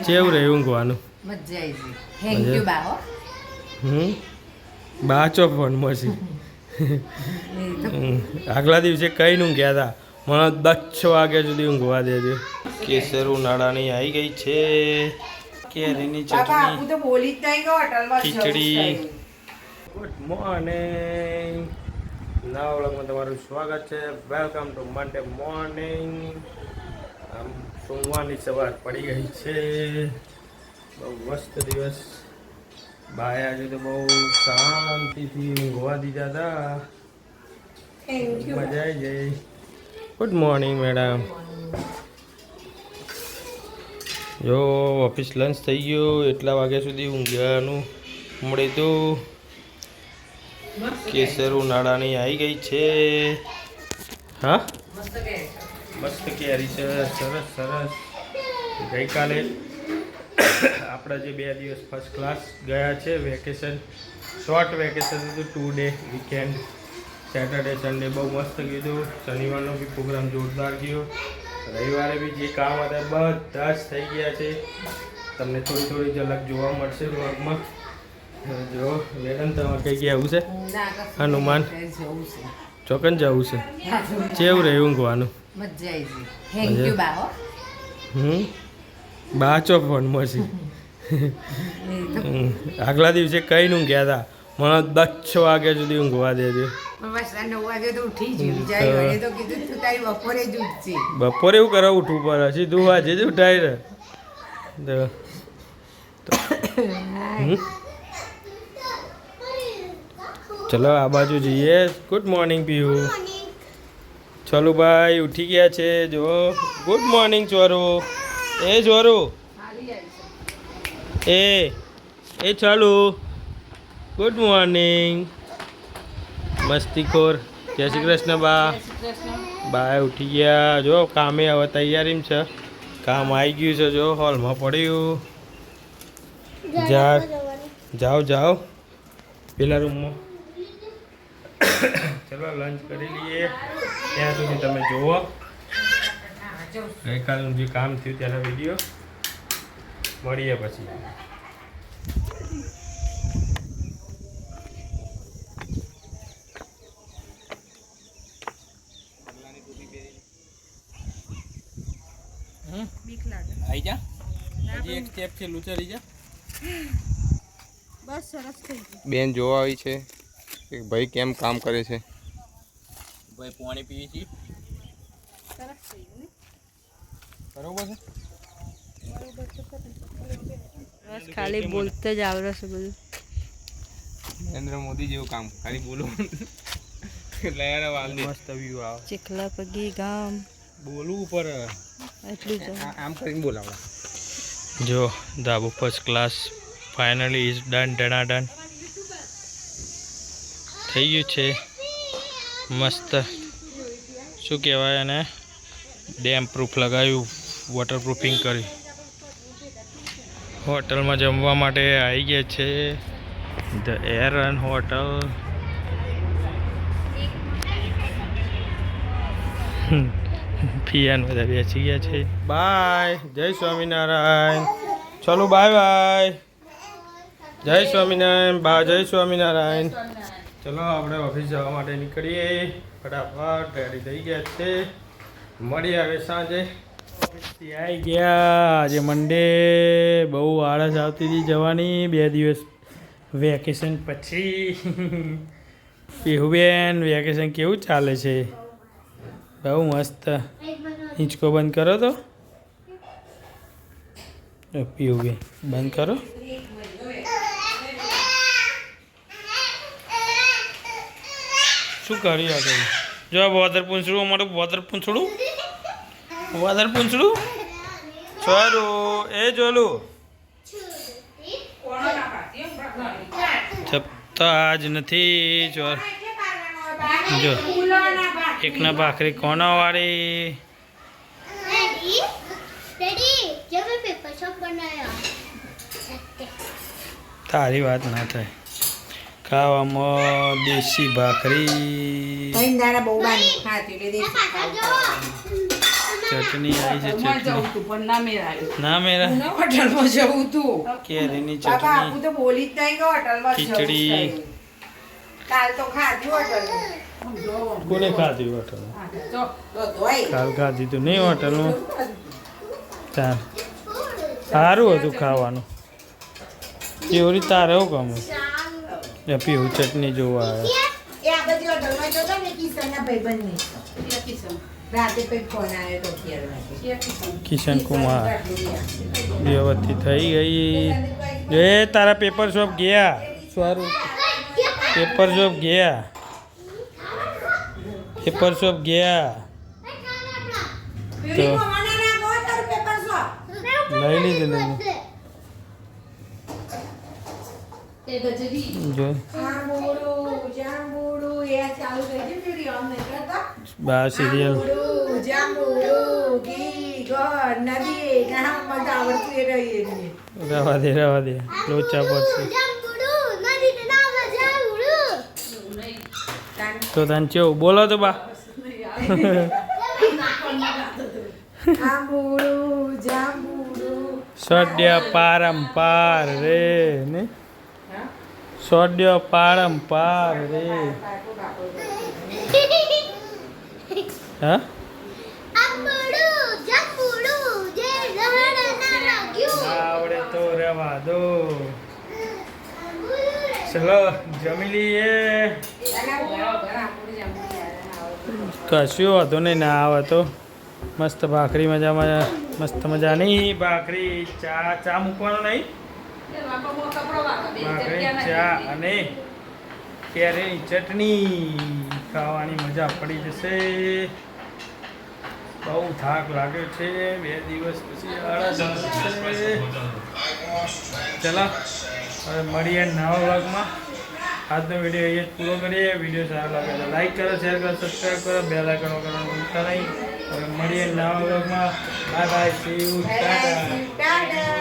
કેવું રહ્યું ઊંઘવાનું? મજા આવી ગઈ. થેન્ક યુ બા હો. બાચો ફોનમાં છે. આગલા દિવસે કઈ ઊંઘ્યા હતા, મને 10 વાગ્યા સુધી ઊંઘવા દેજો. કેસર ઉનાળાની આવી ગઈ છે, કેરીની ચટણી, ખીચડી. ગુડ મોર્નિંગ, નવા વ્લોગમાં તમારું સ્વાગત છે. Welcome to Monday morning. આમ સોમવારની સવાર પડી ગઈ છે, બહુ મસ્ત દિવસ. બાય આજે તો બહુ શાંતિથી ઊંઘવા દીધા હતા, મજા આવી ગઈ. Good morning madam. જો ઓફિસ લંચ થઈ ગયો, એટલા વાગ્યા સુધી ઊંઘવાનું મળે તો. કેસર ઉનાળાની આવી ગઈ છે. હા મસ્ત કેરી છે, સરસ સરસ. ગઈકાલે આપણા જે 2 દિવસ ફર્સ્ટ ક્લાસ ગયા છે, વેકેશન, શોર્ટ વેકેશન હતું, 2 ડે વીકેન્ડ, સેટરડે સન્ડે બહુ મસ્ત કીધું. શનિવારનો બી પ્રોગ્રામ જોરદાર ગયો. રવિવારે બી જે કામ હતા બધા જ થઈ ગયા છે. તમને થોડી થોડી ઝલક જોવા મળશે વ્લોગમાં. જો મેડમ તમારે કઈ ગયા આવું છે? હનુમાન ચોકન જવું છે. કેવું રહ્યું ઊંઘવાનું? મજા આવી ગઈ. થેન્ક યુ બા હો. બાચો ફોનમાં છે. આગલા દિવસે કઈ ઊંઘ્યા હતા, મને 10 વાગ્યા સુધી ઊંઘવા દેજો. બસ 9 વાગે તો ઉઠી જ જાય. તો કીધું તું તારી બપોરે જ ઉઠશે. બપોરે એવું કરો ઉઠવું પડે, સીધું વાજે જ ઉઠાય ને. ચલો આ બાજુ જઈએ. Good morning Piyu. ચલો ભાઈ ઉઠી ગયા છે. જો ગુડ મોર્નિંગ ચોરો. એ ચોરો, એ ચાલુ. ગુડ મોર્નિંગ મસ્તીખોર. જય શ્રી કૃષ્ણ બા. બા ઉઠી ગયા. જો કામે હવે તૈયારીમાં છે, કામ આવી ગયું છે. જો હોલમાં પડ્યું. જાઓ જાઓ પેલા રૂમમાં. ચલો લંચ કરી લઈએ, ત્યાં સુધી તમે જુઓ ગઈકાલનું જે કામ થયું ત્યાંનો વિડીયો. મળીએ પછી. આઈ જા, હજી એક સ્ટેપ છે, લૂચરી જા. બસ સરસ થઈ ગયું. બેન જોવા આવી છે કે ભાઈ કેમ કામ કરે છે. ભાઈ પાણી પીવી છે. સરસ થઈ ગયું ને? બરોબર છે. બસ ખાલી બોલતે જ આવડે છે બધું. નરેન્દ્ર મોદી જેવું કામ, ખાલી બોલો એટલે યાર વાલદી મસ્ત વ્યૂ આવે. ચીખલા પગી ગામ બોલવું ઉપર એટલું જ. આમ કરીને બોલાવડા. જો ધાબુ first class finally is done. Done થઈ ગયું છે મસ્ત. શું કહેવાય એને, ડેમ પ્રૂફ લગાવ્યું, વોટર પ્રૂફિંગ કરી. હોટલમાં જમવા માટે આવી ગયા છે, ધ એરન હોટલ. પિયાન બધા બેસી ગયા છે. બાય, જય સ્વામિનારાયણ. ચલો બાય બાય. જય સ્વામિનારાયણ બા. જય સ્વામિનારાયણ. ચલો આપણે ઓફિસ જવા માટે નીકળીએ ફટાફટ. રેડી થઈ ગયા છે, મળીએ હવે સાંજે. ઓફિસથી આવી ગયા. આજે મંડે, બહુ આળસ આવતી હતી જવાની 2 દિવસ વેકેશન પછી. પીહુબેન વેકેશન કેવું ચાલે છે? બહુ મસ્ત. હિંચકો બંધ કરો તો પીહુબેન, બંધ કરો. શું કરી આગળ? જો બોદર પૂંછડું, અમારું બોદર પૂંછડું, બોદર પૂંછડું. ચોરું એ જોલું છપતા આજ નથી. ચોર જો એકના ભાખરી કોના વાળી. તારી વાત ના થાય. ખાવામાં દેશી ભાખરી. ચટણી આવી છે હોટલમાં જવું ચટણી તું પણ ના મેળાયું. ના મેરા ના, હોટલમાં જવું તું. કેરીની બાપા ચટણી આપું તો બોલી જ નહીં કે હોટલમાં જવું ખીચડી. છે. કાલ તો ખાધું હોટલમાં. કોને ખાધી હોટલમાં તો ધોઈ. કાલ ખાધી તું નહીં હોટલમાં તાર સારું હતું ખાવાનું કેવરી તારે એવું ગમે એ પીવું ચટણી જોવા આવે એ આ બધી હોટલમાં જતો ને કિશનના ભાઈબંધની. રાતે કંઈક ફોન આવ્યો તો 11 વાગે. કિશન કુમાર વ્યવસ્થિત થઈ ગઈ એ તારા પેપર શોપ ગયા સારું પેપર શોપ ગયા પેપર શોપ ગયા પીળી મમ્માને ના કહો તારું પેપર શોપ. લઈ લીધું જો જાંબુડું એ ચાલુ થઈ ગયું પીળી આમ નહીં કરતા. બા સિરિયલ જાંબુડું ઘી ગોળ નદી ના મજા આવડતું એ રહી એની. રવા દે લોચા પડશે તો તને કેવું બોલો તો બા જાંબુડું સોડ્ય પારંપાર રે ને સોડ્ય પારંપાર રે હા આવડે તો રહેવા દો ચલો જમી લઈએ કશું વાંધો નહીં ના આવે તો મસ્ત ભાખરી મજામાં મસ્ત મજાની ભાખરી ચા મૂકવાનો નહીં ભાખરી ચા અને કેરીની ચટણી ખાવાની મજા પડી જશે બહુ થાક લાગ્યો છે 2 દિવસ પછી આળસ છે ચલો હવે મળીએ નવા વ્લોગમાં આજનો વિડીયો અહીંયા જ પૂરો કરીએ વિડીયો સારો લાગે તો લાઈક કરો શેર કરો સબસ્ક્રાઈબ કરો બેલ આઇકન કરવાનું ભૂલતા નહીં હવે મળીએ નવા વ્લોગમાં bye bye see you tata Tata.